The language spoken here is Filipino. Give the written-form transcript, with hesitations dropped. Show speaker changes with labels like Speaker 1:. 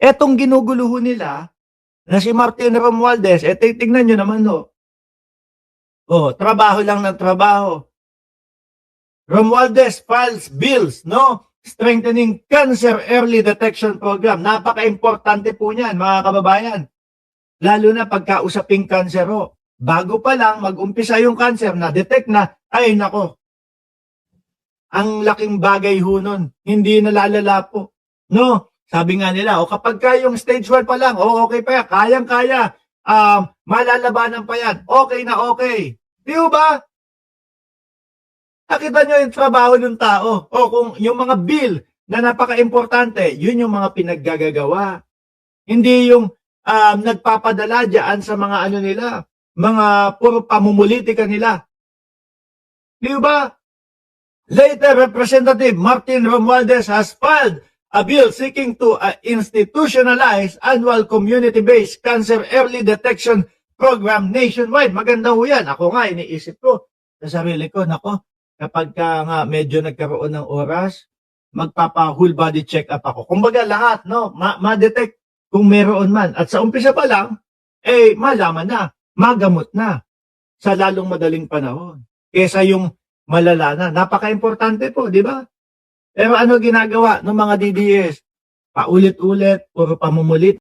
Speaker 1: Etong ginuguluhan nila na si Martin Romualdez, titignan nyo naman trabaho lang ng trabaho. Romualdez files bills, strengthening cancer early detection program. Napaka-importante po niyan, mga kababayan. Lalo na pagkausaping cancer bago pa lang mag-umpisa yung cancer, na-detect na, ay nako, ang laking bagay nun, hindi nalalala po. Sabi nga nila, kapag yung stage 1 pa lang, okay pa yan, kayang-kaya, malalabanan pa yan, okay na okay. Di ba? Nakita nyo yung trabaho ng tao. Kung yung mga bill na napaka-importante, yun yung mga pinaggagawa. Hindi yung nagpapadala dyan sa mga nila, mga puro pamumulitika nila. Di ba? Later, Representative Martin Romualdez has filed a bill seeking to institutionalize annual community-based cancer early detection program nationwide. Maganda ho yan. Ako nga, iniisip ko sa sarili ko, nako, kapag nga medyo nagkaroon ng oras, magpapa-whole body check-up ako. Kumbaga lahat, ma-detect kung meron man. At sa umpisa pa lang, malaman na, magamot na sa lalong madaling panahon. Kesa yung malala na. Napaka-importante po, di ba? Pero ano ginagawa ng mga DDS? Paulit-ulit, puro pamumulit.